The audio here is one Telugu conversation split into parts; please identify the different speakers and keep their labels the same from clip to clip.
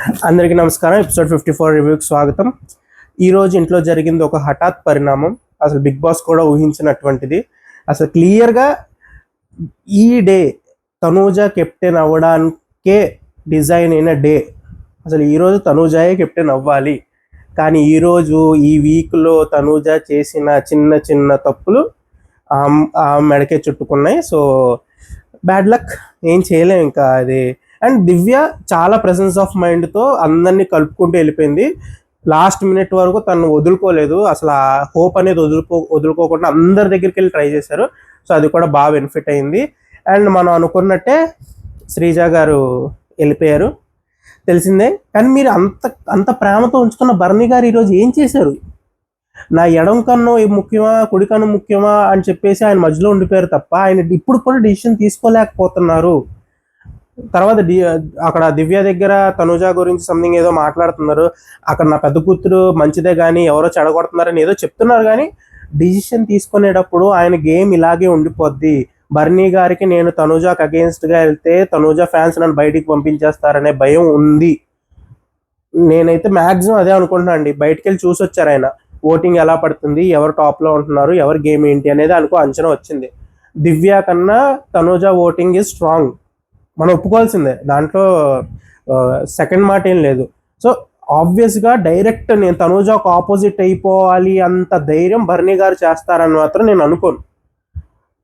Speaker 1: అందరికీ నమస్కారం. ఎపిసోడ్ 54 రివ్యూకి స్వాగతం. ఈరోజు ఇంట్లో జరిగింది ఒక హఠాత్ పరిణామం. అసలు బిగ్ బాస్ కూడా ఊహించినటువంటిది. అసలు క్లియర్గా ఈ డే తనూజ కెప్టెన్ అవ్వడానికే డిజైన్ అయిన డే. అసలు ఈరోజు తనూజాయే కెప్టెన్ అవ్వాలి. కానీ ఈరోజు ఈ వీక్లో తనూజ చేసిన చిన్న చిన్న తప్పులు ఆ మెడకే చుట్టుకున్నాయి. సో బ్యాడ్ లక్, ఏం చేయలేం ఇంకా అది. అండ్ దివ్య చాలా ప్రెసెన్స్ ఆఫ్ మైండ్తో అందరినీ కలుపుకుంటూ వెళ్ళిపోయింది. లాస్ట్ మినిట్ వరకు తను వదులుకోలేదు. అసలు ఆ హోప్ అనేది వదులుకోకుండా అందరి దగ్గరికి వెళ్ళి ట్రై చేశారు. సో అది కూడా బాగా బెనిఫిట్ అయింది. అండ్ మనం అనుకున్నట్టే శ్రీజ గారు వెళ్ళిపోయారు, తెలిసిందే. కానీ మీరు అంత ప్రేమతో ఉంచుకున్న బర్నీ గారు ఈరోజు ఏం చేశారు? నా ఎడం కన్ను ముఖ్యమా కుడి కన్ను ముఖ్యమా అని చెప్పేసి ఆయన మధ్యలో ఉండిపోయారు తప్ప ఆయన ఇప్పుడు కూడా డిసిషన్ తీసుకోలేకపోతున్నారు. తర్వాత అక్కడ దివ్య దగ్గర తనుజ గురించి సంథింగ్ ఏదో మాట్లాడుతున్నారు. అక్కడ నా పెద్ద కూతురు మంచిదే కానీ ఎవరో చెడగొడుతున్నారని ఏదో చెప్తున్నారు. కానీ డిసిషన్ తీసుకునేటప్పుడు ఆయన గేమ్ ఇలాగే ఉండిపోద్ది. బర్నీ గారికి నేను తనుజాకి అగేన్స్ట్గా వెళ్తే తనుజ ఫ్యాన్స్ నన్ను బయటికి పంపించేస్తారనే భయం ఉంది. నేనైతే మ్యాక్సిమం అదే అనుకుంటున్నాను అండి. బయటికి వెళ్ళి చూసి వచ్చారు ఆయన, ఓటింగ్ ఎలా పడుతుంది, ఎవరు టాప్లో ఉంటున్నారు, ఎవరి గేమ్ ఏంటి అనేది అంచనా వచ్చింది. దివ్య కన్నా తనుజ ఓటింగ్ ఈజ్ స్ట్రాంగ్, మనం ఒప్పుకోవాల్సిందే, దాంట్లో సెకండ్ మాట ఏం లేదు. సో ఆబ్వియస్గా డైరెక్ట్ నేను తనూజాకు ఆపోజిట్ అయిపోవాలి అంత ధైర్యం బర్నీ గారు చేస్తారని మాత్రం నేను అనుకోను.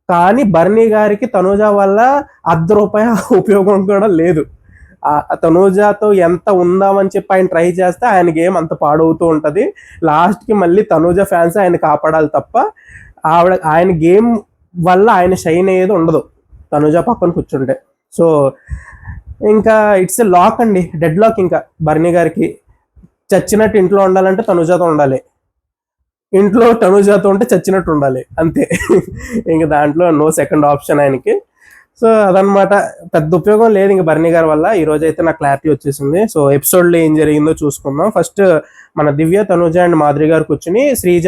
Speaker 1: కానీ బర్నీ గారికి తనూజ వల్ల ₹1 ఉపయోగం కూడా లేదు. తనూజాతో ఎంత ఉందామని చెప్పి ఆయన ట్రై చేస్తే ఆయన గేమ్ అంత పాడవుతూ ఉంటుంది. లాస్ట్కి మళ్ళీ తనూజ ఫ్యాన్స్ ఆయన కాపాడాలి తప్ప ఆయన గేమ్ వల్ల ఆయన షైన్ అయ్యేది ఉండదు తనూజ పక్కన కూర్చుంటే. సో ఇంకా ఇట్స్ ఎ లాక్ అండి, డెడ్ లాక్. ఇంకా బర్నీ గారికి చచ్చినట్టు ఇంట్లో ఉండాలంటే తనుజాతో ఉండాలి, ఇంట్లో తనుజాతో ఉంటే చచ్చినట్టు ఉండాలి, అంతే. ఇంకా దాంట్లో నో సెకండ్ ఆప్షన్ ఆయనకి. సో అదనమాట, పెద్ద ఉపయోగం లేదు ఇంకా బర్నీ గారి వల్ల. ఈరోజు అయితే నాకు క్లారిటీ వచ్చేసింది. సో ఎపిసోడ్లో ఏం జరిగిందో చూసుకుందాం. ఫస్ట్ మన దివ్య, తనుజ అండ్ మాధురి గారు కూర్చుని శ్రీజ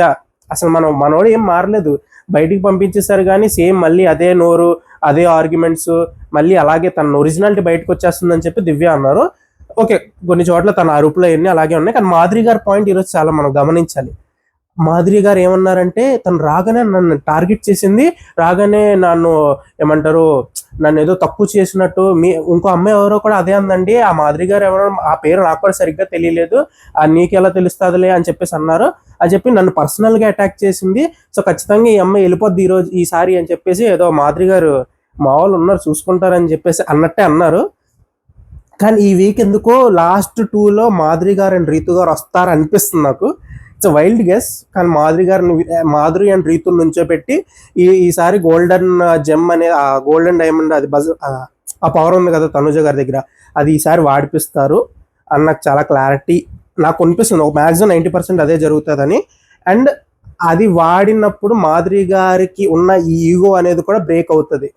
Speaker 1: అసలు మనోడు ఏం మారలేదు, బయటికి పంపించేశారు కానీ సేమ్ మళ్ళీ అదే నోరు, అదే ఆర్గ్యుమెంట్స్, మళ్ళీ అలాగే తన ఒరిజినాలిటీ బయటకు వచ్చేస్తుందని చెప్పి దివ్య అన్నారు. ఓకే, కొన్ని చోట్ల తన అరుపులు అవన్నీ అలాగే ఉన్నాయి. కానీ మాధురి గారి పాయింట్ ఈరోజు చాలా మనం గమనించాలి. మాధురి గారు ఏమన్నారంటే, తను రాగానే నన్ను టార్గెట్ చేసింది, రాగానే నన్ను ఏమంటారు, నన్ను ఏదో తక్కువ చేసినట్టు. ఇంకో అమ్మాయి ఎవరో కూడా అదే అందండి, ఆ మాధురి గారు ఎవరో, ఆ పేరు నాకు కూడా సరిగ్గా తెలియలేదు, నీకు ఎలా తెలుస్తుందిలే అని చెప్పేసి అన్నారు. అని చెప్పి నన్ను పర్సనల్గా అటాక్ చేసింది. సో ఖచ్చితంగా ఈ అమ్మాయి వెళ్ళిపోద్ది ఈసారి అని చెప్పేసి ఏదో మాధురి గారు మా వాళ్ళు ఉన్నారు చూసుకుంటారని చెప్పేసి అన్నట్టే అన్నారు. కానీ ఈ వీక్ ఎందుకో లాస్ట్ 2లో మాధురి గారు అండ్ రీతు గారు వస్తారు అనిపిస్తుంది నాకు. It's wild guess. కానీ మాధురి అండ్ రీతు నుంచో పెట్టి ఈసారి గోల్డెన్ జెమ్ అనే ఆ గోల్డెన్ డైమండ్, అది ఆ పవర్ ఉంది కదా తనుజ గారి దగ్గర, అది ఈసారి వాడిపిస్తారు అని నాకు చాలా క్లారిటీ నాకు అనిపిస్తుంది. ఒక మ్యాక్సిమం 90% అదే జరుగుతుందని. అండ్ అది వాడినప్పుడు మాధురి గారికి ఉన్న ఈ ఈగో అనేది కూడా బ్రేక్ అవుతుంది.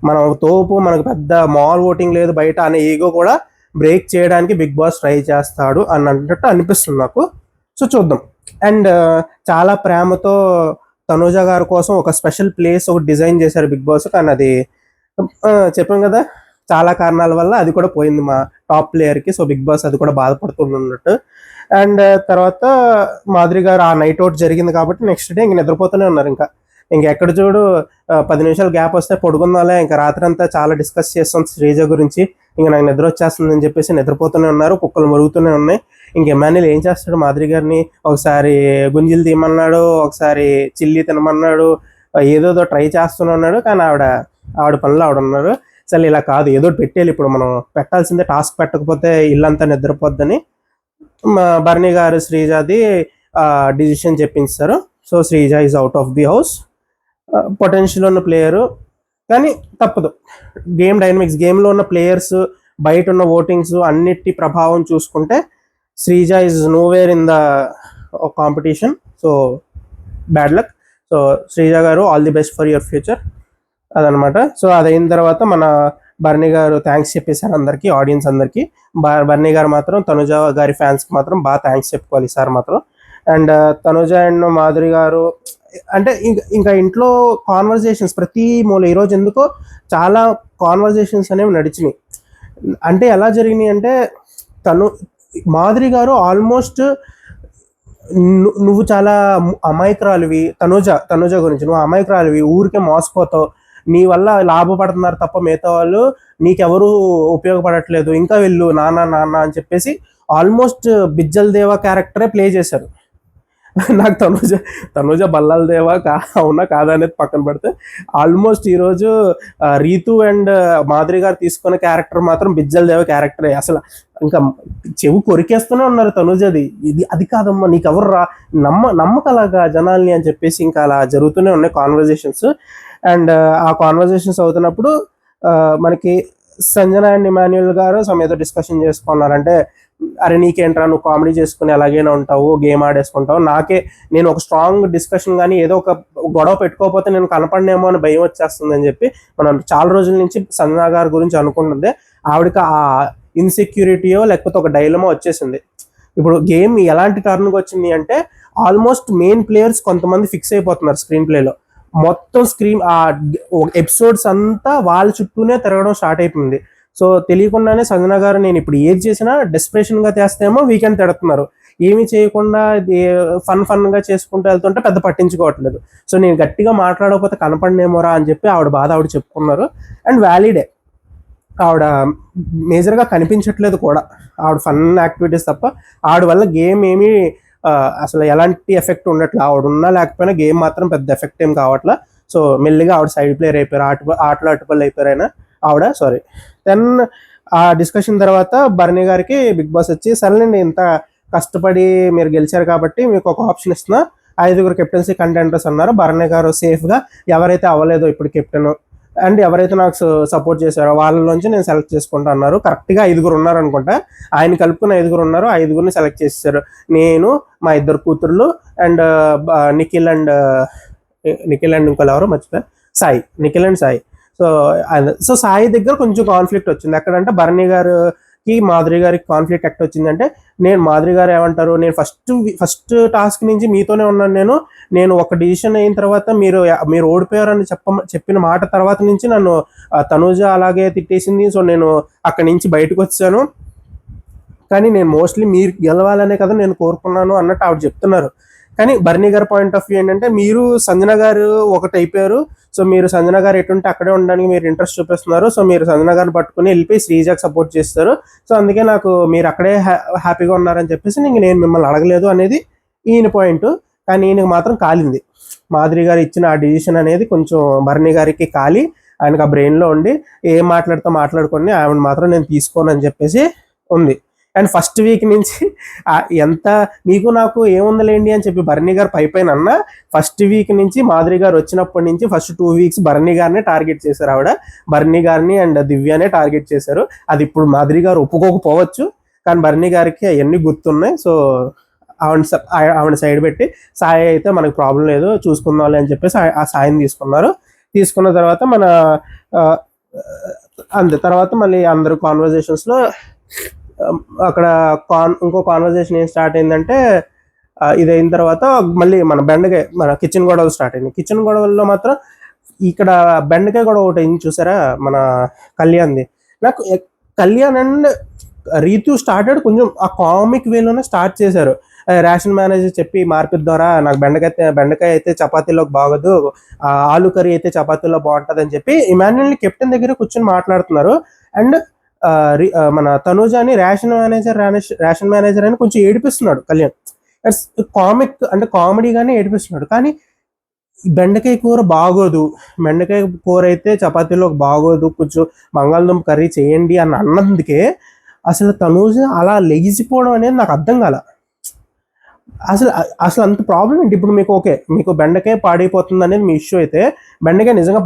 Speaker 1: మనం తోపు, మనకు పెద్ద మాల్ ఓటింగ్ లేదు బయట అనే ఈగో కూడా బ్రేక్ చేయడానికి బిగ్ బాస్ ట్రై చేస్తాడు అని అన్నట్టు అనిపిస్తుంది నాకు. సో చూద్దాం. అండ్ చాలా ప్రేమతో తనూజ గారి కోసం ఒక స్పెషల్ ప్లేస్ ఒకటి డిజైన్ చేశారు బిగ్ బాస్. కానీ అది చెప్పాం కదా, చాలా కారణాల వల్ల అది కూడా పోయింది మా టాప్ ప్లేయర్కి. సో బిగ్ బాస్ అది కూడా బాధపడుతున్నట్టు. అండ్ తర్వాత మాధురి గారు ఆ నైట్ అవుట్ జరిగింది కాబట్టి నెక్స్ట్ డే ఇంక నిద్రపోతూనే ఉన్నారు. ఇంకెక్కడ చూడు 10 నిమిషాలు గ్యాప్ వస్తే పడుకుందాలే, ఇంకా రాత్రి అంతా చాలా డిస్కస్ చేస్తాం శ్రీజ గురించి, ఇంకా నాకు నిద్ర వచ్చేస్తుందని చెప్పేసి నిద్రపోతూనే ఉన్నారు. కుక్కలు మరుగుతూనే ఉన్నాయి. ఎమ్మాన్యుల్ ఏం చేస్తాడు, మాధురి గారిని ఒకసారి గుంజిలు తీయమన్నాడు, ఒకసారి చిల్లి తినమన్నాడు, ఏదోదో ట్రై చేస్తూనే ఉన్నాడు. కానీ ఆవిడ పనులు ఆవిడ ఉన్నారు. అసలు ఇలా కాదు, ఏదో పెట్టేయాలి, ఇప్పుడు మనం పెట్టాల్సిందే, టాస్క్ పెట్టకపోతే ఇల్లంతా నిద్రపోద్దని బర్నీ గారు శ్రీజాది డిసిషన్ చెప్పించారు. So Sreeja is out of the house. Potential ఉన్న ప్లేయరు, కానీ తప్పదు. గేమ్ డైనమిక్స్, గేమ్లో ఉన్న ప్లేయర్స్, బయట ఉన్న ఓటింగ్స్ అన్నిటి ప్రభావం చూసుకుంటే Sreeja is nowhere in the competition. So bad luck. So Sreeja గారు, all the best for your future, అదనమాట. సో అదైన తర్వాత మన బర్నీ గారు థ్యాంక్స్ చెప్పేశారు అందరికీ, ఆడియన్స్ అందరికీ. బర్నీ గారు మాత్రం తనుజ గారి ఫ్యాన్స్కి మాత్రం బాగా థ్యాంక్స్ చెప్పుకోవాలి ఈసారి మాత్రం. అండ్ తనుజ అండ్ మాధురి గారు అంటే ఇంకా ఇంట్లో కాన్వర్జేషన్స్ ప్రతి మూల ఈరోజు ఎందుకో చాలా కాన్వర్జేషన్స్ అనేవి నడిచినాయి. అంటే ఎలా జరిగినాయి అంటే, తను మాధురి గారు ఆల్మోస్ట్ నువ్వు చాలా అమాయకురాలివి, తనుజ గురించి నువ్వు అమాయకురాలివి, ఊరికే మోసపోతావు, నీ వల్ల లాభపడుతున్నారు తప్ప మిగతా వాళ్ళు నీకెవరు ఉపయోగపడట్లేదు, ఇంకా వెళ్ళు నాన్న నాన్న అని చెప్పేసి ఆల్మోస్ట్ బిజ్జల్ దేవా క్యారెక్టరే ప్లే చేశారు. నాకు తనుజ బల్లాల దేవా అవునా కాదా అనేది పక్కన పెడితే ఆల్మోస్ట్ ఈరోజు రీతు అండ్ మాధురి గారు తీసుకున్న క్యారెక్టర్ మాత్రం బిజ్జల్ దేవా క్యారెక్టరే. అసలు ఇంకా చెవు కొరికేస్తూనే ఉన్నారు తనుజది, అది కాదమ్మా నీకెవరు రా, నమ్మకలాగా జనాల్ని అని చెప్పేసి ఇంకా అలా జరుగుతూనే ఉన్నాయి కాన్వర్జేషన్స్. అండ్ ఆ కాన్వర్జేషన్స్ అవుతున్నప్పుడు మనకి సంజన అండ్ ఇమాన్యుయల్ గారు ఏదో డిస్కషన్ చేసుకున్నారంటే, అరే నీకేంట్రా నువ్వు కామెడీ చేసుకుని అలాగైనా ఉంటావు, గేమ్ ఆడేసుకుంటావు, నేను ఒక స్ట్రాంగ్ డిస్కషన్ కానీ ఏదో ఒక గొడవ పెట్టుకోకపోతే నేను కనపడినేమో అని భయం వచ్చేస్తుంది అని చెప్పి మనం చాలా రోజుల నుంచి సంజన గారి గురించి అనుకుంటుంది. ఆవిడకి ఆ ఇన్సెక్యూరిటీయో లేకపోతే ఒక డైలమో వచ్చేసింది. ఇప్పుడు గేమ్ ఎలాంటి టర్న్కి వచ్చింది అంటే ఆల్మోస్ట్ మెయిన్ ప్లేయర్స్ కొంతమంది ఫిక్స్ అయిపోతున్నారు స్క్రీన్ ప్లేలో, మొత్తం ఆ ఎపిసోడ్స్ అంతా వాళ్ళ చుట్టూనే తిరగడం స్టార్ట్ అయిపోయింది. సో తెలియకుండానే సంజన గారు నేను ఇప్పుడు ఏది చేసినా డెస్పరేషన్గా చేస్తేమో వీకెండ్ తిడుతున్నారు, ఏమీ చేయకుండా ఫన్గా చేసుకుంటూ వెళ్తుంటే పెద్ద పట్టించుకోవట్లేదు. సో నేను గట్టిగా మాట్లాడకపోతే కనపడినేమోరా అని చెప్పి ఆవిడ బాధ ఆవిడ చెప్పుకున్నారు. అండ్ వ్యాలిడే, ఆవిడ మేజర్గా కనిపించట్లేదు కూడా, ఆవిడ ఫన్ యాక్టివిటీస్ తప్ప ఆవిడ వల్ల గేమ్ ఏమీ అసలు ఎలాంటి ఎఫెక్ట్ ఉండట్లేదు. ఆవిడ ఉన్నా లేకపోయినా గేమ్ మాత్రం పెద్ద ఎఫెక్ట్ ఏం కావట్లా. సో మెల్లిగా ఆవిడ సైడ్ ప్లేయర్ అయిపోయారు, ఆటలో అటుపల్లి అయిపోయారైనా ఆవిడ. సారీ. దెన్ ఆ డిస్కషన్ తర్వాత భరణి గారికి బిగ్ బాస్ వచ్చి, సరేనండి ఇంత కష్టపడి మీరు గెలిచారు కాబట్టి మీకు ఒక ఆప్షన్ ఇస్తున్నా, 5 కెప్టెన్సీ కంటెంటర్స్ అన్నారు. భరణి గారు సేఫ్గా ఎవరైతే అవ్వలేదో ఇప్పుడు కెప్టెన్ అండ్ ఎవరైతే నాకు సపోర్ట్ చేశారో వాళ్ళలోంచి నేను సెలెక్ట్ చేసుకుంటా అన్నారు. కరెక్ట్గా 5 ఉన్నారు అనుకుంటా, ఆయన కలుపుకున్న 5 ఉన్నారు, 5 సెలెక్ట్ చేసేసారు. నేను, మా 2 కూతుర్లు అండ్ నిఖిల్ అండ్ ఇంకోళ్ళు ఎవరో మర్చిపోయారు, నిఖిల్ అండ్ సాయి. సో సాయి దగ్గర కొంచెం కాన్ఫ్లిక్ట్ వచ్చింది. ఎక్కడంటే భరణి గారికి మాధురి గారికి కాన్ఫ్లిక్ట్ ఎక్కడ వచ్చిందంటే, నేను మాధురి గారు ఏమంటారు, నేను ఫస్ట్ టాస్క్ నుంచి మీతోనే ఉన్నాను, నేను ఒక డిసిషన్ అయిన తర్వాత మీరు ఓడిపోయారని చెప్పిన మాట తర్వాత నుంచి నన్ను తనుజ అలాగే తిట్టేసింది. సో నేను అక్కడి నుంచి బయటకు వచ్చాను, కానీ నేను మోస్ట్లీ మీరు గెలవాలనే కదా నేను కోరుకున్నాను అన్నట్టు ఆవిడ చెప్తున్నారు. కానీ భరణి గారి పాయింట్ ఆఫ్ వ్యూ ఏంటంటే, మీరు సంజన గారు ఒకటి అయిపోయారు, సో మీరు సంజన గారు ఎటుంటే అక్కడే ఉండడానికి మీరు ఇంట్రెస్ట్ చూపిస్తున్నారు, సో మీరు సంజన గారిని పట్టుకుని వెళ్ళిపోయి శ్రీజాకి సపోర్ట్ చేస్తారు, సో అందుకే నాకు మీరు అక్కడే హ్యాపీగా ఉన్నారని చెప్పేసి నేను మిమ్మల్ని అడగలేదు అనేది ఈయన పాయింట్. కానీ ఈయనకి మాత్రం కాలింది, మాధురి గారు ఇచ్చిన ఆ డిసిషన్ అనేది కొంచెం భరణి గారికి కాలి ఆయనకు ఆ బ్రెయిన్లో ఉండి ఏం మాట్లాడుకోండి, ఆవిడ మాత్రం నేను తీసుకోను అని చెప్పేసి ఉంది. అండ్ ఫస్ట్ వీక్ నుంచి ఎంత మీకు నాకు ఏముందలేండి అని చెప్పి భరణి గారు పైపైన అన్న, ఫస్ట్ వీక్ నుంచి మాధురి గారు వచ్చినప్పటి నుంచి ఫస్ట్ 2 వీక్స్ భరణి గారినే టార్గెట్ చేశారు. ఆవిడ భరణి గారిని అండ్ దివ్యానే టార్గెట్ చేశారు. అది ఇప్పుడు మాధురి గారు ఒప్పుకోకపోవచ్చు, కానీ భరణి గారికి అవన్నీ గుర్తున్నాయి. సో ఆవిడ సైడ్ పెట్టి సాయి అయితే మనకు ప్రాబ్లం లేదు చూసుకుందాం అని చెప్పేసి ఆ సాయిని తీసుకున్న తర్వాత అంతే. తర్వాత మళ్ళీ అందరూ కాన్వర్జేషన్స్లో అక్కడ ఇంకో కాన్వర్జేషన్ ఏం స్టార్ట్ అయిందంటే, ఇది అయిన తర్వాత మళ్ళీ మన కిచెన్ గొడవలు స్టార్ట్ అయింది. కిచెన్ గొడవల్లో మాత్రం ఇక్కడ బెండకాయ గొడవ ఒకటి అయింది చూసారా, మన కళ్యాణ్ది. నాకు కళ్యాణ్ అండ్ రీతు స్టార్టెడ్ కొంచెం ఆ కామిక్ వేలోనే స్టార్ట్ చేశారు. రేషన్ మేనేజర్ చెప్పి మార్పిట్ ద్వారా నాకు బెండకాయ అయితే చపాతీలోకి బాగోదు, ఆలు కర్రీ అయితే చపాతీలో బాగుంటుంది అని చెప్పి ఇమాన్యుయల్ని కెప్టెన్ దగ్గర కూర్చొని మాట్లాడుతున్నారు. అండ్ మన తనుజాని రేషన్ మేనేజర్ అని కొంచెం ఏడిపిస్తున్నాడు కళ్యాణ్. ఇట్స్ కామిక్ అంటే కామెడీగానే ఏడిపిస్తున్నాడు. కానీ బెండకాయ కూర బాగోదు, బెండకాయ కూర అయితే చపాతీలోకి బాగోదు, కొంచెం బంగాళదుంప కర్రీ చేయండి అన్నందుకే అసలు తనుజ అలా లెగిసిపోవడం అనేది నాకు అర్థం కాల. అసలు అంత ప్రాబ్లం ఏంటి? ఇప్పుడు మీకు బెండకాయ పాడైపోతుంది అనేది మీ ఇష్యూ అయితే, బెండకాయ నిజంగా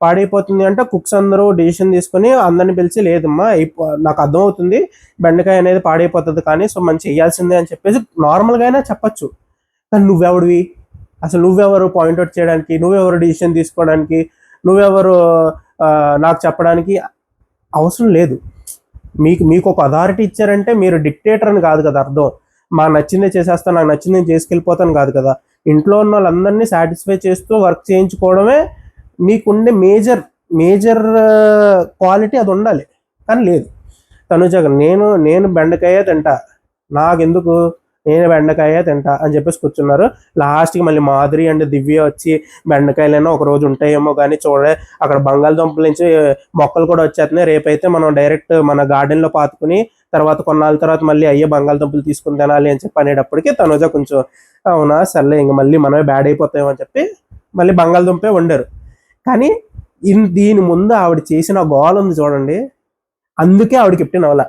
Speaker 1: పాడైపోతుంది అంటే కుక్స్ అందరూ డిసిషన్ తీసుకొని అందరిని పిలిచి, లేదమ్మా నాకు అర్థమవుతుంది బెండకాయ అనేది పాడైపోతుంది కానీ సో మనం చేయాల్సిందే అని చెప్పేసి నార్మల్గా అయినా చెప్పచ్చు. కానీ నువ్వెవడివి అసలు? నువ్వెవరు పాయింట్అవుట్ చేయడానికి? నువ్వెవరు డిసిషన్ తీసుకోవడానికి? నువ్వెవరు నాకు చెప్పడానికి? అవసరం లేదు. మీకు ఒక అథారిటీ ఇచ్చారంటే మీరు డిక్టేటర్ అని కాదు కదా అర్థం. మాకు నచ్చిందే చేసేస్తాను, నాకు నచ్చింది నేను చేసుకెళ్ళిపోతాను కాదు కదా. ఇంట్లో ఉన్న వాళ్ళందరినీ సాటిస్ఫై చేస్తూ వర్క్ చేయించుకోవడమే మీకుండే మేజర్ క్వాలిటీ, అది ఉండాలి. కానీ లేదు. తనుజ నేను బెండకాయ తింటా, నాకెందుకు, నేను బెండకాయ తింటా అని చెప్పేసి కూర్చున్నారు. లాస్ట్కి మళ్ళీ మాధురి అండ్ దివ్య వచ్చి బెండకాయలైనా ఒక రోజు ఉంటాయేమో కానీ చూడే, అక్కడ బంగాళదుంపల నుంచి మొక్కలు కూడా వచ్చేస్తున్నాయి, రేపైతే మనం డైరెక్ట్ మన గార్డెన్లో పాతుకుని తర్వాత కొన్నాళ్ళ తర్వాత మళ్ళీ అయ్యే బంగాళదుంపలు తీసుకుని తినాలి అని చెప్పి అనేటప్పటికి తనుజ కొంచెం అవునా సర్లే ఇంక మళ్ళీ మనమే బ్యాడ్ అయిపోతామో అని చెప్పి మళ్ళీ బంగాళదుంపే వండారు. కానీ దీని ముందు ఆవిడ చేసిన గోల ఉంది చూడండి, అందుకే ఆవిడ కెప్టెన్ అవ్వాల.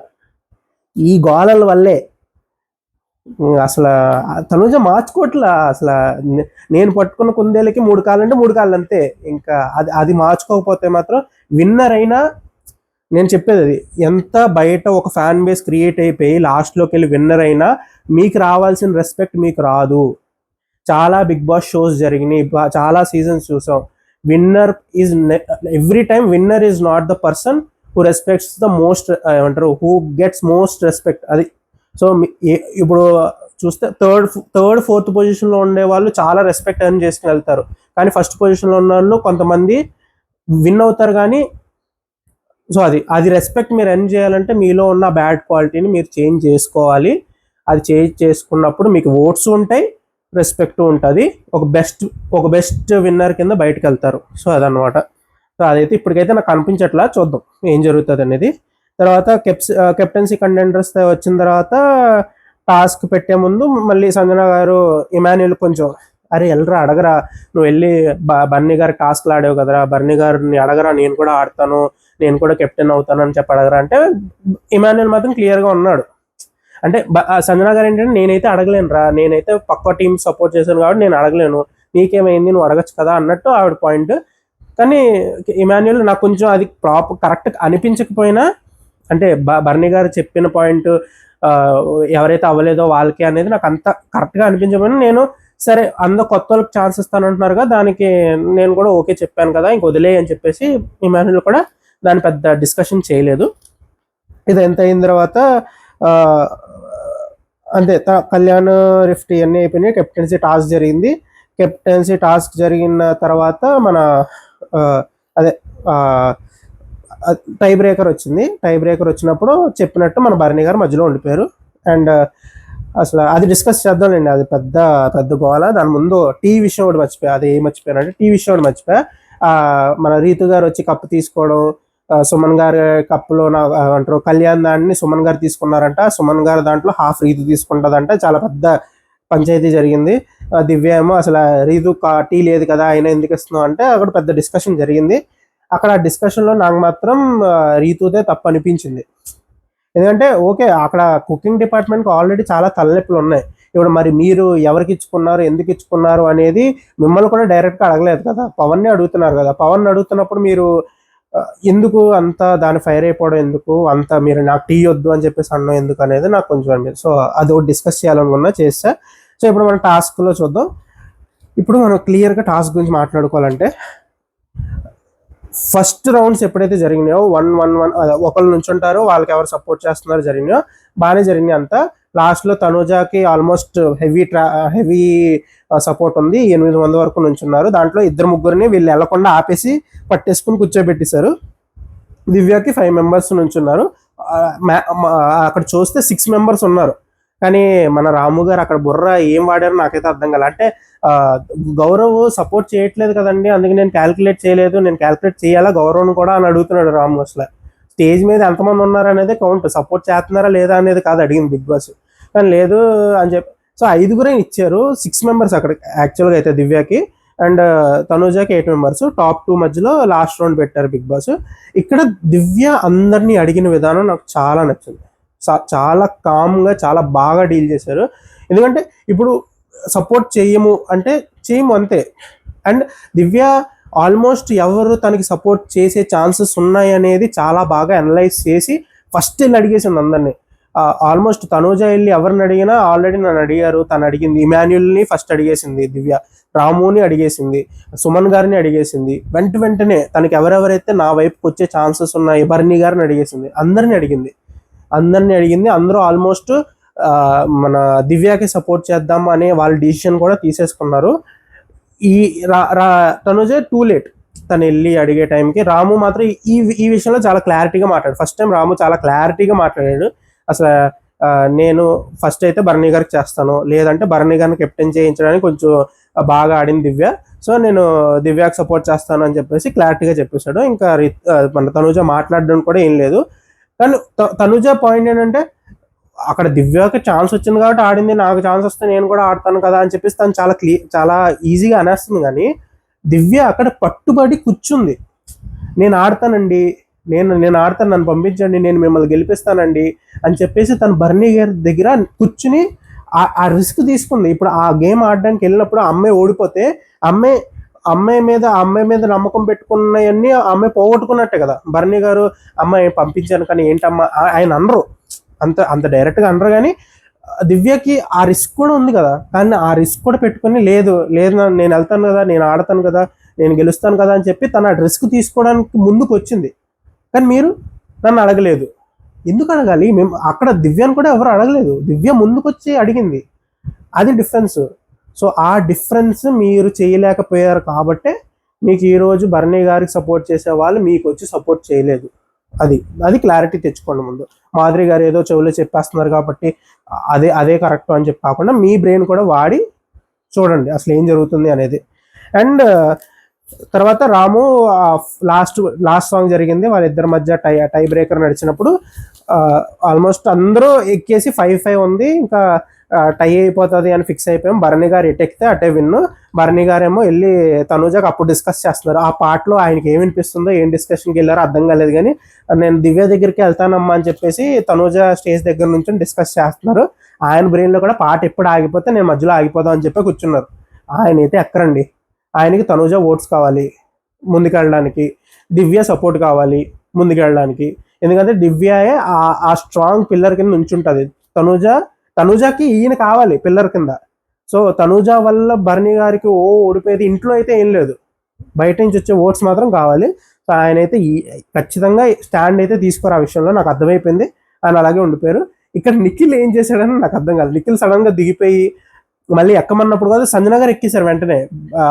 Speaker 1: ఈ గోళల వల్లే అసలు తనుజ మార్చుకోవట్లా. అసలు నేను పట్టుకున్న కుందేలకి 3 కాళ్ళు అంటే 3 కాళ్ళు అంతే. ఇంకా అది మార్చుకోకపోతే మాత్రం విన్నర్ అయినా, నేను చెప్పేది అది, ఎంత బయట ఒక ఫ్యాన్ బేస్ క్రియేట్ అయిపోయి లాస్ట్లోకి వెళ్ళి విన్నర్ అయినా మీకు రావాల్సిన రెస్పెక్ట్ మీకు రాదు. చాలా బిగ్ బాస్ షోస్ జరిగినాయి, చాలా సీజన్స్ చూసాం. Winner is every time winner is not the person who respects the most, ఏమంటారు, హూ గెట్స్ మోస్ట్ రెస్పెక్ట్. అది సో ఇప్పుడు చూస్తే థర్డ్ ఫోర్త్ పొజిషన్లో ఉండే వాళ్ళు చాలా రెస్పెక్ట్ ఎర్న్ చేసుకుని వెళ్తారు. కానీ ఫస్ట్ పొజిషన్లో ఉన్న వాళ్ళు కొంతమంది విన్ అవుతారు. కానీ సో అది రెస్పెక్ట్ మీరు ఎర్న్ చేయాలంటే మీలో ఉన్న బ్యాడ్ క్వాలిటీని మీరు చేంజ్ చేసుకోవాలి. అది చేంజ్ చేసుకున్నప్పుడు మీకు ఓట్స్ ఉంటాయి, రెస్పెక్ట్ ఉంటుంది, ఒక బెస్ట్ విన్నర్ కింద బయటకు వెళ్తారు. సో అదనమాట. సో అదైతే ఇప్పటికైతే నాకు అనిపించట్లా, చూద్దాం ఏం జరుగుతుంది అనేది. తర్వాత కెప్టెన్సీ కంటెండర్స్ వచ్చిన తర్వాత టాస్క్ పెట్టే ముందు మళ్ళీ సంజన గారు ఇమాన్యుల్ కొంచెం అరే వెళ్ళరా అడగరా, నువ్వు వెళ్ళి బర్నీ గారు టాస్క్లు ఆడేవు కదరా, బర్నీ గారిని అడగరా, నేను కూడా ఆడతాను, నేను కూడా కెప్టెన్ అవుతాను అని చెప్పి అడగరా అంటే ఇమాన్యుల్ మాత్రం క్లియర్గా ఉన్నాడు. అంటే సంజన గారు ఏంటంటే నేనైతే అడగలేను రా, నేనైతే పక్క టీం సపోర్ట్ చేశాను కాబట్టి నేను అడగలేను, నీకేమైంది నువ్వు అడగచ్చు కదా అన్నట్టు ఆవిడ పాయింట్. కానీ ఇమాన్యుల్ నాకు కొంచెం అది కరెక్ట్ అనిపించకపోయినా, అంటే బర్నీ గారు చెప్పిన పాయింట్ ఎవరైతే అవ్వలేదో వాళ్ళకి అనేది నాకు అంత కరెక్ట్గా అనిపించకపోయినా, నేను సరే అందరూ కొత్త వాళ్ళకి ఛాన్స్ ఇస్తానంటున్నారు కదా, దానికి నేను కూడా ఓకే చెప్పాను కదా, ఇంక వదిలే అని చెప్పేసి ఇమాన్యుల్ కూడా దాని పెద్ద డిస్కషన్ చేయలేదు. ఇది ఎంత అయిన తర్వాత అంతే కళ్యాణ్ రిఫ్ట్ ఇవన్నీ అయిపోయినాయి. కెప్టెన్సీ టాస్క్ జరిగింది. కెప్టెన్సీ టాస్క్ జరిగిన తర్వాత మన అదే టై బ్రేకర్ వచ్చింది. టై బ్రేకర్ వచ్చినప్పుడు చెప్పినట్టు మన బర్నీ గారు మధ్యలో ఉండిపోయారు. అండ్ అసలు అది డిస్కస్ చేద్దాంలేండి, అది పెద్ద గోల. దాని ముందు టీ విషయం ఒకటి మర్చిపోయా. అది ఏం మర్చిపోయానంటే టీ విషయం ఒకటి మర్చిపోయా. మన రీతు గారు వచ్చి కప్పు తీసుకోవడం, సుమన్ గారి కప్పులో అంటారు కళ్యాణ్ దాన్ని సుమన్ గారు తీసుకున్నారంట, సుమన్ గారు దాంట్లో హాఫ్ రీతు తీసుకుంటుందంట. చాలా పెద్ద పంచాయతీ జరిగింది. దివ్య ఏమో అసలు రీతు టీ లేదు కదా ఆయన ఎందుకు ఇస్తున్నావు అంటే అక్కడ పెద్ద డిస్కషన్ జరిగింది. అక్కడ ఆ డిస్కషన్లో నాకు మాత్రం రీతుదే తప్పు అనిపించింది. ఎందుకంటే ఓకే అక్కడ కుకింగ్ డిపార్ట్మెంట్కి ఆల్రెడీ చాలా తలనొప్పులు ఉన్నాయి. ఇప్పుడు మరి మీరు ఎవరికి ఇచ్చుకున్నారు, ఎందుకు ఇచ్చుకున్నారు అనేది మిమ్మల్ని కూడా డైరెక్ట్గా అడగలేదు కదా, పవన్ని అడుగుతున్నారు కదా. పవన్ అడుగుతున్నప్పుడు మీరు ఎందుకు అంత దాని ఫైర్ అయిపోవడం, ఎందుకు అంత మీరు నాకు టీ వద్దు అని చెప్పేసి అన్నం ఎందుకు అనేది నాకు కొంచెం అనిపించింది. సో అది ఒకటి డిస్కస్ చేయాలనుకున్నా, చేస్తా. సో ఇప్పుడు మనం టాస్క్లో చూద్దాం. ఇప్పుడు మనం క్లియర్గా టాస్క్ గురించి మాట్లాడుకోవాలంటే, ఫస్ట్ రౌండ్స్ ఎప్పుడైతే జరిగినాయో 1-1-1 ఒకళ్ళు నుంచి ఉంటారో వాళ్ళకి ఎవరు సపోర్ట్ చేస్తున్నారో జరిగినాయో బాగానే జరిగినాయి అంతా. లాస్ట్లో తనుజాకి ఆల్మోస్ట్ హెవీ సపోర్ట్ ఉంది, 8 మంది వరకు నుంచి ఉన్నారు. దాంట్లో 2-3 వీళ్ళు వెళ్లకుండా ఆపేసి పట్టేసుకుని కూర్చోబెట్టేశారు. దివ్యకి 5 మెంబర్స్ నుంచి ఉన్నారు. అక్కడ చూస్తే 6 మెంబర్స్ ఉన్నారు. కానీ మన రాము గారు అక్కడ బుర్ర ఏం వాడారో నాకైతే అర్థం కాలే. అంటే గౌరవ్ సపోర్ట్ చేయట్లేదు కదండి, అందుకే నేను క్యాల్కులేట్ చేయలేదు, నేను క్యాల్కులేట్ చేయాలా గౌరవ్ని కూడా అని అడుగుతున్నాడు రాము. అసలు స్టేజ్ మీద ఎంతమంది ఉన్నారు అనేది కౌంట్, సపోర్ట్ చేస్తున్నారా లేదా అనేది కాదు అడిగింది బిగ్ బాస్. కానీ లేదు అని చెప్పి సో 5 ఇచ్చారు. 6 మెంబర్స్ అక్కడ యాక్చువల్గా అయితే దివ్యకి అండ్ తనుజాకి 8 మెంబర్స్. టాప్ 2 మధ్యలో లాస్ట్ రౌండ్ పెట్టారు బిగ్ బాస్. ఇక్కడ దివ్య అందరినీ అడిగిన విధానం నాకు చాలా నచ్చింది. చాలా కామ్గా చాలా బాగా డీల్ చేశారు. ఎందుకంటే ఇప్పుడు సపోర్ట్ చేయము అంటే చేయము అంతే. అండ్ దివ్య ఆల్మోస్ట్ ఎవరు తనకి సపోర్ట్ చేసే ఛాన్సెస్ ఉన్నాయి అనేది చాలా బాగా అనలైజ్ చేసి ఫస్ట్ వెళ్ళి అడిగేసింది అందరినీ. ఆల్మోస్ట్ తనూజ వెళ్ళి ఎవరిని అడిగినా ఆల్రెడీ నన్ను అడిగారు, తను అడిగింది ఇమాన్యుల్ని ఫస్ట్ అడిగేసింది దివ్య, రాముని అడిగేసింది, సుమన్ గారిని అడిగేసింది. వెంటనే తనకి ఎవరెవరైతే నా వైపుకి వచ్చే ఛాన్సెస్ ఉన్నాయి బర్నీ గారిని అడిగేసింది, అందరినీ అడిగింది. అందరూ ఆల్మోస్ట్ మన దివ్యకి సపోర్ట్ చేద్దాం అనే వాళ్ళ డిసిషన్ కూడా తీసేసుకున్నారు. ఈ తనుజ టూ లేట్, తను వెళ్ళి అడిగే టైంకి రాము మాత్రం ఈ విషయంలో చాలా క్లారిటీగా మాట్లాడాడు. ఫస్ట్ టైం రాము చాలా క్లారిటీగా మాట్లాడాడు. అసలు నేను ఫస్ట్ అయితే భరణి గారికి చేస్తాను, లేదంటే భరణి గారిని కెప్టెన్ చేయించడానికి కొంచెం బాగా ఆడింది దివ్య, సో నేను దివ్యాకి సపోర్ట్ చేస్తాను అని చెప్పేసి క్లారిటీగా చెప్పేశాడు. ఇంకా మన తనుజ మాట్లాడడం కూడా ఏం లేదు. కానీ తనుజ పాయింట్ ఏంటంటే అక్కడ దివ్యాకి ఛాన్స్ వచ్చింది కాబట్టి ఆడింది, నాకు ఛాన్స్ వస్తే నేను కూడా ఆడతాను కదా అని చెప్పేసి తను చాలా ఈజీగా అనేస్తుంది. కానీ దివ్య అక్కడ పట్టుబడి కూర్చుంది. నేను ఆడతానండి, నేను ఆడతాను, నన్ను పంపించండి, నేను మిమ్మల్ని గెలిపిస్తానండి అని చెప్పేసి తను భరణి గారి దగ్గర కూర్చుని ఆ రిస్క్ తీసుకుంది. ఇప్పుడు ఆ గేమ్ ఆడడానికి వెళ్ళినప్పుడు అమ్మాయి ఓడిపోతే అమ్మాయి మీద నమ్మకం పెట్టుకున్నవన్నీ అమ్మాయి పోగొట్టుకున్నట్టే కదా. భరణి గారు అమ్మాయి పంపించాను కానీ ఏంటమ్మా ఆయన అనరు, అంత డైరెక్ట్గా అనరు. కానీ దివ్యకి ఆ రిస్క్ కూడా ఉంది కదా, కానీ ఆ రిస్క్ కూడా పెట్టుకుని లేదు నేను వెళ్తాను కదా, నేను ఆడతాను కదా, నేను గెలుస్తాను కదా అని చెప్పి తన రిస్క్ తీసుకోవడానికి ముందుకు వచ్చింది. కానీ మీరు నన్ను అడగలేదు. ఎందుకు అడగాలి? మేము అక్కడ దివ్యను కూడా ఎవరు అడగలేదు, దివ్య ముందుకు వచ్చి అడిగింది. అది డిఫరెన్స్. సో ఆ డిఫరెన్స్ మీరు చేయలేకపోయారు కాబట్టే మీకు ఈరోజు భరణి గారికి సపోర్ట్ చేసే వాళ్ళు మీకు వచ్చి సపోర్ట్ చేయలేదు. అది క్లారిటీ తెచ్చుకోండి ముందు. మాధురి గారు ఏదో చెవులో చెప్పేస్తున్నారు కాబట్టి అదే కరెక్ట్ అని చెప్పి కాకుండా మీ బ్రెయిన్ కూడా వాడి చూడండి అసలు ఏం జరుగుతుంది అనేది. అండ్ తర్వాత రాము లాస్ట్ సాంగ్ జరిగింది, వాళ్ళిద్దరి మధ్య టై బ్రేకర్ నడిచినప్పుడు ఆల్మోస్ట్ అందరూ ఎక్కేసి 5-5 ఉంది, ఇంకా టై అయిపోతుంది అని ఫిక్స్ అయిపోయాం. భరణి గారు ఎటు ఎక్కితే అటే విన్ను. భరణి గారేమో వెళ్ళి తనుజాకి అప్పుడు డిస్కస్ చేస్తున్నారు. ఆ పాటలో ఆయనకి ఏమి వినిపిస్తుందో, ఏం డిస్కషన్కి వెళ్ళారో అర్థం కాలేదు. కానీ నేను దివ్య దగ్గరికి వెళ్తానమ్మా అని చెప్పేసి తనుజ స్టేజ్ దగ్గర నుంచి డిస్కస్ చేస్తున్నారు. ఆయన బ్రెయిన్లో కూడా పాట ఎప్పుడు ఆగిపోతే నేను మధ్యలో ఆగిపోదాం అని చెప్పి కూర్చున్నారు. ఆయన అయితే ఎక్కరండి, ఆయనకి తనుజ ఓట్స్ కావాలి ముందుకెళ్ళడానికి, దివ్య సపోర్ట్ కావాలి ముందుకెళ్ళడానికి. ఎందుకంటే దివ్యయే ఆ స్ట్రాంగ్ పిల్లర్ కింద నుంచుంటుంది. తనుజాకి ఈయన కావాలి పిల్లర్ కింద. సో తనుజ వల్ల భరణి గారికి ఓడిపోయేది ఇంట్లో అయితే ఏం లేదు, బయట నుంచి వచ్చే ఓట్స్ మాత్రం కావాలి. సో ఆయన అయితే ఖచ్చితంగా స్టాండ్ అయితే తీసుకోరు ఆ విషయంలో, నాకు అర్థమైపోయింది. ఆయన అలాగే ఉండిపోయారు. ఇక్కడ నిఖిల్ ఏం చేశాడని నాకు అర్థం కాదు. నిఖిల్ సడన్గా దిగిపోయి మళ్ళీ ఎక్కమన్నప్పుడు కాదు సంజన గారు ఎక్కేశారు వెంటనే,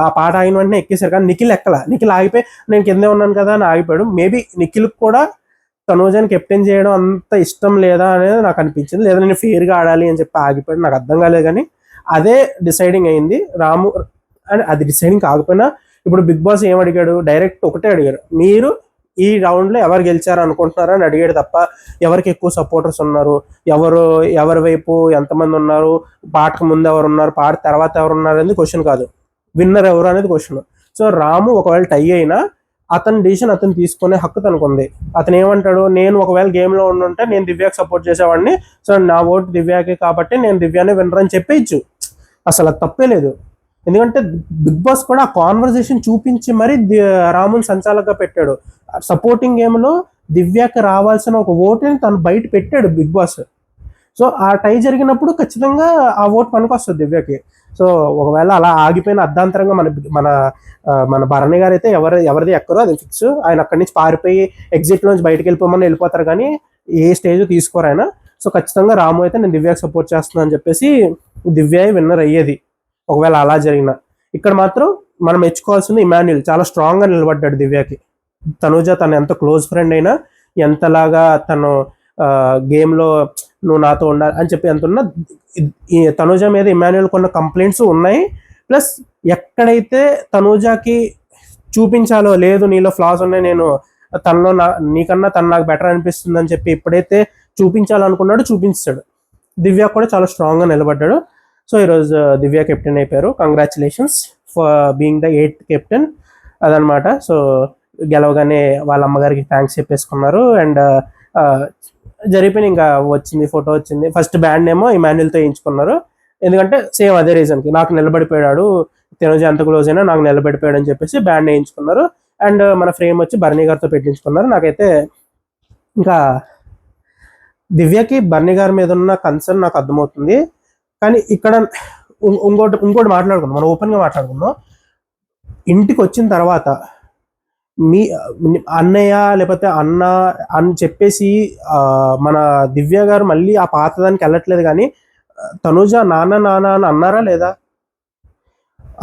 Speaker 1: ఆ పాట ఆగిన వెంటనే ఎక్కేశారు. కానీ నిఖిల్ ఆగిపోయి నేను కిందే ఉన్నాను కదా అని ఆగిపోయాడు. మేబీ నిఖిల్కి కూడా తనుజని కెప్టెన్ చేయడం అంత ఇష్టం లేదా అనేది నాకు అనిపించింది, లేదా నేను ఫెయిర్గా ఆడాలి అని చెప్పి ఆగిపోయాడు, నాకు అర్థం కాలేదు. కానీ అదే డిసైడింగ్ అయింది రాము. అండ్ అది డిసైడింగ్ కాకపోయినా ఇప్పుడు బిగ్ బాస్ ఏం అడిగాడు, డైరెక్ట్ ఒకటే అడిగారు, మీరు ఈ రౌండ్లో ఎవరు గెలిచారు అనుకుంటున్నారో అని అడిగాడు తప్ప ఎవరికి ఎక్కువ సపోర్టర్స్ ఉన్నారు, ఎవరి వైపు ఎంతమంది ఉన్నారు, పాటకు ముందు ఎవరు ఉన్నారు, పాట తర్వాత ఎవరు ఉన్నారు అనేది క్వశ్చన్ కాదు, విన్నర్ ఎవరు అనేది క్వశ్చన్. సో రాము ఒకవేళ టై అయినా అతని డిసిషన్ అతను తీసుకునే హక్కు తనకుంది. అతను ఏమంటాడు, నేను ఒకవేళ గేమ్లో ఉండుంటే నేను దివ్యాకి సపోర్ట్ చేసేవాడిని, సో నా ఓటు దివ్యాకి కాబట్టి నేను దివ్యానే విన్నర్ అని చెప్పేయచ్చు. అసలు అది తప్పే లేదు. ఎందుకంటే బిగ్ బాస్ కూడా ఆ కాన్వర్జేషన్ చూపించి మరి రాముని సంచాలకంగా పెట్టాడు. సపోర్టింగ్ గేమ్లో దివ్యాకి రావాల్సిన ఒక ఓటుని తను బయట పెట్టాడు బిగ్ బాస్. సో ఆ టై జరిగినప్పుడు ఖచ్చితంగా ఆ ఓటు పనికొస్తుంది దివ్యకి. సో ఒకవేళ అలా ఆగిపోయిన అర్ధాంతరంగా మన భరణి గారు అయితే ఎవరిది ఎక్కరో అది ఫిక్స్. ఆయన అక్కడి నుంచి పారిపోయి ఎగ్జిట్ నుంచి బయటకు వెళ్ళిపోతారు కానీ ఏ స్టేజ్ తీసుకోరు ఆయన. సో ఖచ్చితంగా రాము అయితే నేను దివ్యాకి సపోర్ట్ చేస్తున్నాను అని చెప్పేసి దివ్య విన్నర్ అయ్యేది ఒకవేళ అలా జరిగిన. ఇక్కడ మాత్రం మనం మెచ్చుకోవాల్సింది ఇమాన్యుల్ చాలా స్ట్రాంగ్గా నిలబడ్డాడు దివ్యకి. తనుజ తను ఎంత క్లోజ్ ఫ్రెండ్ అయినా, ఎంతలాగా తను గేమ్లో నువ్వు నాతో ఉండాలి అని చెప్పి ఎంత ఉన్నా, తనుజ మీద ఇమాన్యుల్ కొన్ని కంప్లైంట్స్ ఉన్నాయి. ప్లస్ ఎక్కడైతే తనుజాకి చూపించాలో, లేదు నీలో ఫ్లాస్ ఉన్నాయి, నేను నీకన్నా తను నాకు బెటర్ అనిపిస్తుంది అని చెప్పి ఎప్పుడైతే చూపించాలనుకున్నాడో చూపించాడు. దివ్య కూడా చాలా స్ట్రాంగ్గా నిలబడ్డాడు. సో ఈరోజు దివ్య కెప్టెన్ అయిపోయారు. Congratulations for being the 8th captain అదనమాట. సో గెలవగానే వాళ్ళ అమ్మగారికి థ్యాంక్స్ చెప్పేసుకున్నారు. అండ్ జరిగిపోయిన ఇంకా ఫోటో వచ్చింది. ఫస్ట్ బ్యాండ్ ఏమో ఇమాన్యుల్తో వేయించుకున్నారు. ఎందుకంటే సేమ్ అదే రీజన్కి, నాకు నిలబడిపోయాడు, తనుజ ఎంత క్లోజ్ అయినా నాకు నిలబడిపోయాడు అని చెప్పేసి బ్యాండ్ వేయించుకున్నారు. అండ్ మన ఫ్రేమ్ వచ్చి భరణి గారితో పెట్టించుకున్నారు. నాకైతే ఇంకా దివ్యకి భరణి గారి మీద ఉన్న కన్సర్న్ నాకు అర్థమవుతుంది. కానీ ఇక్కడ ఇంకోటి మాట్లాడుకుందాం, మనం ఓపెన్గా మాట్లాడుకుందాం. ఇంటికి వచ్చిన తర్వాత మీ అన్నయ్య లేకపోతే అన్న అని చెప్పేసి మన దివ్య గారు మళ్ళీ ఆ పాతదానికి వెళ్ళట్లేదు. కానీ తనుజ నాన్న అని అన్నారా లేదా?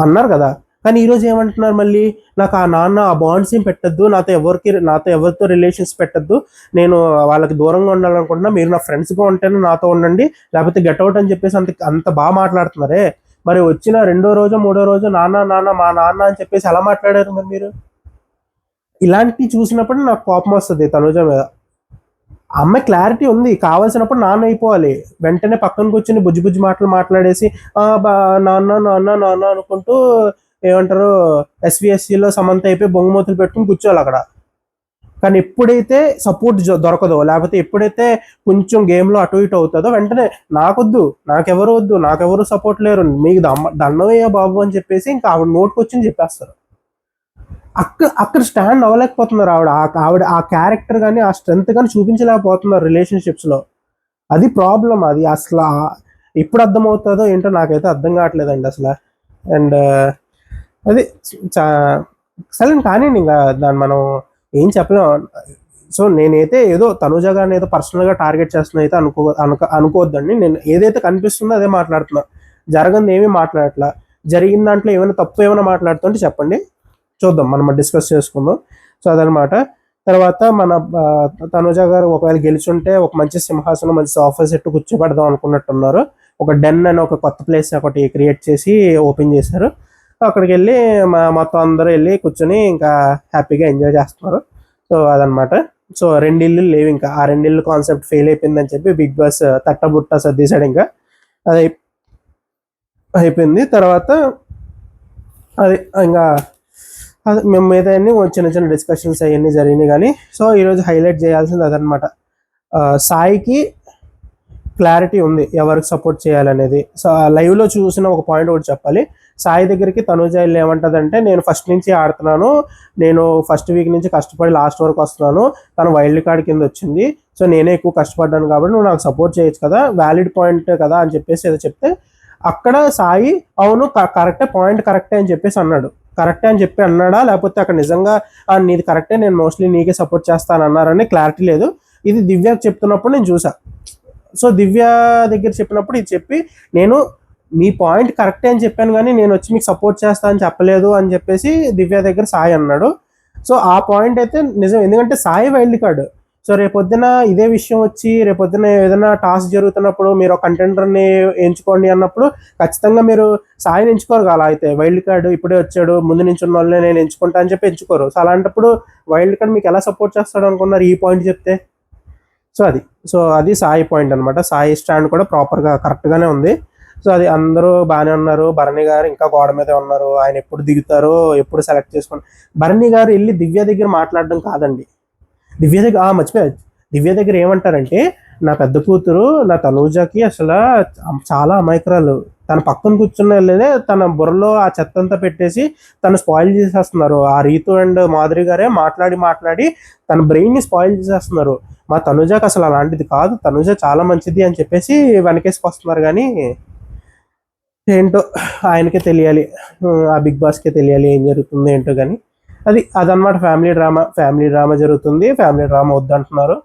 Speaker 1: అన్నారు కదా. కానీ ఈరోజు ఏమంటున్నారు మళ్ళీ, నాకు ఆ నాన్న ఆ బాండ్స్ ఏం పెట్టద్దు, నాతో ఎవరితో రిలేషన్స్ పెట్టద్దు, నేను వాళ్ళకి దూరంగా ఉండాలనుకుంటున్నా, మీరు నా ఫ్రెండ్స్గా ఉంటేనే నాతో ఉండండి, లేకపోతే గెట్అవుట్ అని చెప్పేసి అంత అంత బాగా మాట్లాడుతున్నారే. మరి వచ్చిన రెండో రోజు మూడో రోజు నాన్న నాన్న మా నాన్న అని చెప్పేసి ఎలా మాట్లాడారు మరి మీరు? ఇలాంటివి చూసినప్పుడు నాకు కోపం వస్తుంది తనుజ మీద. అమ్మాయి క్లారిటీ ఉంది, కావాల్సినప్పుడు నాన్న అయిపోవాలి, వెంటనే పక్కన కూర్చొని బుజ్జి బుజ్జి మాటలు మాట్లాడేసి నాన్న నాన్న నాన్న అనుకుంటూ ఏమంటారు ఎస్విఎస్సిలో సమంత అయిపోయి బొంగుమూతులు పెట్టుకుని కూర్చోవాలి అక్కడ. కానీ ఎప్పుడైతే సపోర్ట్ దొరకదో, లేకపోతే ఎప్పుడైతే కొంచెం గేమ్లో అటు ఇటు అవుతుందో వెంటనే నాకొద్దు, నాకెవరు సపోర్ట్ లేరు, మీకు దండమయ్యా బాబు అని చెప్పేసి ఇంకా ఆవిడ నోటుకు వచ్చి చెప్పేస్తారు. అక్కడ స్టాండ్ అవ్వలేకపోతున్నారు ఆవిడ ఆ క్యారెక్టర్ కానీ ఆ స్ట్రెంగ్త్ కానీ చూపించలేకపోతున్నారు రిలేషన్షిప్స్లో. అది ప్రాబ్లం. అది అసలు ఎప్పుడు అర్థమవుతుందో ఏంటో నాకైతే అర్థం కావట్లేదండి అసలు. అండ్ అది సరే కానీ ఇంకా దాన్ని మనం ఏం చెప్పలేం. సో నేనైతే ఏదో తనుజ గారిని ఏదో పర్సనల్గా టార్గెట్ చేస్తున్నా అయితే అనుకోవద్దండి. నేను ఏదైతే కనిపిస్తుందో అదే మాట్లాడుతున్నా, జరగంది ఏమీ మాట్లాడట్లా. జరిగిన దాంట్లో ఏమైనా తప్పు ఏమైనా మాట్లాడుతుంటే చెప్పండి, చూద్దాం, మనం డిస్కస్ చేసుకుందాం. సో అదనమాట. తర్వాత మన తనుజ గారు ఒకవేళ గెలిచుంటే ఒక మంచి సింహాసనం, మంచి సోఫా సెట్ కూర్చోబెడదాం అనుకున్నట్టున్నారు. ఒక డెన్ అని ఒక కొత్త ప్లేస్ ఒకటి క్రియేట్ చేసి ఓపెన్ చేశారు. అక్కడికి వెళ్ళి మొత్తం అందరూ వెళ్ళి కూర్చొని ఇంకా హ్యాపీగా ఎంజాయ్ చేస్తున్నారు. సో అదనమాట. సో రెండిళ్ళు లేవు, ఇంకా ఆ రెండిళ్ళు కాన్సెప్ట్ ఫెయిల్ అయిపోయిందని చెప్పి బిగ్ బాస్ తట్టబుట్ట సర్దేశాడు. ఇంకా అది అయిపోయింది. తర్వాత అది ఇంకా మేము మీద చిన్న చిన్న డిస్కషన్స్ అవన్నీ జరిగినాయి. కానీ సో ఈరోజు హైలైట్ చేయాల్సింది అదనమాట. సాయికి క్లారిటీ ఉంది ఎవరికి సపోర్ట్ చేయాలనేది. సో లైవ్లో చూసిన ఒక పాయింట్ ఒకటి చెప్పాలి. సాయి దగ్గరికి తనుజ వెళ్ళి ఏమంటుందంటే, నేను ఫస్ట్ నుంచి ఆడుతున్నాను, నేను ఫస్ట్ వీక్ నుంచి కష్టపడి లాస్ట్ వరకు వస్తున్నాను, తను వైల్డ్ కార్డ్ కింద వచ్చింది, సో నేనే ఎక్కువ కష్టపడ్డాను కాబట్టి నువ్వు నాకు సపోర్ట్ చేయొచ్చు కదా, వ్యాలిడ్ పాయింట్ కదా అని చెప్పేసి ఏదో చెప్తే, అక్కడ సాయి అవును కరెక్టే, పాయింట్ కరెక్టే అని చెప్పేసి అన్నాడు. కరెక్టే అని చెప్పి అన్నాడా, లేకపోతే అక్కడ నిజంగా నీది కరెక్టే, నేను మోస్ట్లీ నీకే సపోర్ట్ చేస్తాను అన్నారని క్లారిటీ లేదు. ఇది దివ్యకి చెప్తున్నప్పుడు నేను చూసా. సో దివ్య దగ్గర చెప్పినప్పుడు ఇది చెప్పి, నేను మీ పాయింట్ కరెక్టే అని చెప్పాను కానీ నేను వచ్చి మీకు సపోర్ట్ చేస్తా అని చెప్పలేదు అని చెప్పేసి దివ్య దగ్గర సాయి అన్నాడు. సో ఆ పాయింట్ అయితే నిజం, ఎందుకంటే సాయి వైల్డ్ కార్డ్. సో రేపొద్దున ఇదే విషయం వచ్చి రేపొద్దున ఏదైనా టాస్క్ జరుగుతున్నప్పుడు మీరు కంటెండర్ని ఎంచుకోండి అన్నప్పుడు ఖచ్చితంగా మీరు సాయిని ఎంచుకోరు కదా. అయితే వైల్డ్ కార్డ్ ఇప్పుడే వచ్చాడు, ముందు నుంచి ఉన్న వాళ్ళని నేను ఎంచుకుంటా అని చెప్పి ఎంచుకోరు. సో అలాంటప్పుడు వైల్డ్ కార్డ్ మీకు ఎలా సపోర్ట్ చేస్తాడు అనుకున్నారు ఈ పాయింట్ చెప్తే? సో అది సాయి పాయింట్ అనమాట. సాయి స్టాండ్ కూడా ప్రాపర్గా కరెక్ట్గానే ఉంది. సో అది అందరూ బాగానే ఉన్నారు. భరణి గారు ఇంకా గోడ మీదే ఉన్నారు, ఆయన ఎప్పుడు దిగుతారో ఎప్పుడు సెలెక్ట్ చేసుకుని. భరణి గారు వెళ్ళి దివ్య దగ్గర మాట్లాడడం కాదండి, దివ్య దగ్గర మర్చిపోయా, దివ్య దగ్గర ఏమంటారంటే, నా పెద్ద కూతురు నా తనూజకి అసలు చాలా అమాయకురాలు, తన పక్కన కూర్చున్న వెళ్ళేదే తన బుర్రలో ఆ చెత్త అంతా పెట్టేసి తను స్పాయిల్ చేసేస్తున్నారు. ఆ రీతు అండ్ మాధురి గారే మాట్లాడి తన బ్రెయిన్ని స్పాయిల్ చేసేస్తున్నారు. మా తనుజకి అసలు అలాంటిది కాదు, తనుజ చాలా మంచిది అని చెప్పేసి వెనకేసుకొస్తున్నారు. కానీ ఏంటో ఆయనకే తెలియాలి, ఆ బిగ్ బాస్కే తెలియాలి ఏం జరుగుతుంది ఏంటో. కానీ అదనమాట. ఫ్యామిలీ డ్రామా జరుగుతుంది, ఫ్యామిలీ డ్రామా వద్దంటున్నారు.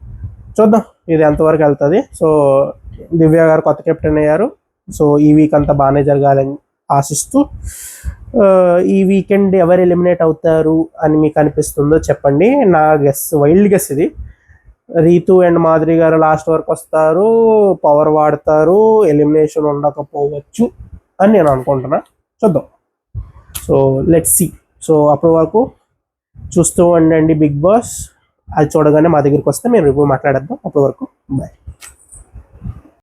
Speaker 1: చూద్దాం ఇది ఎంతవరకు వెళ్తుంది. సో దివ్య గారు కొత్త కెప్టెన్ అయ్యారు. సో ఈ వీక్ అంతా బాగానే జరగాలని ఆశిస్తూ, ఈ వీకెండ్ ఎవరు ఎలిమినేట్ అవుతారు అని మీకు అనిపిస్తుందో చెప్పండి. నా వైల్డ్ గెస్ ఇది, రీతు అండ్ మాధురి గారు లాస్ట్ వరకు వస్తారు, పవర్ వాడతారు, ఎలిమినేషన్ ఉండకపోవచ్చు అని నేను అనుకుంటున్నా. చూద్దాం. So let's see. సో అప్పటి వరకు చూస్తూ ఉండండి బిగ్ బాస్. అది చూడగానే మా దగ్గరికి వస్తే మేము రివ్యూ మాట్లాడేద్దాం. అప్పటి వరకు బాయ్.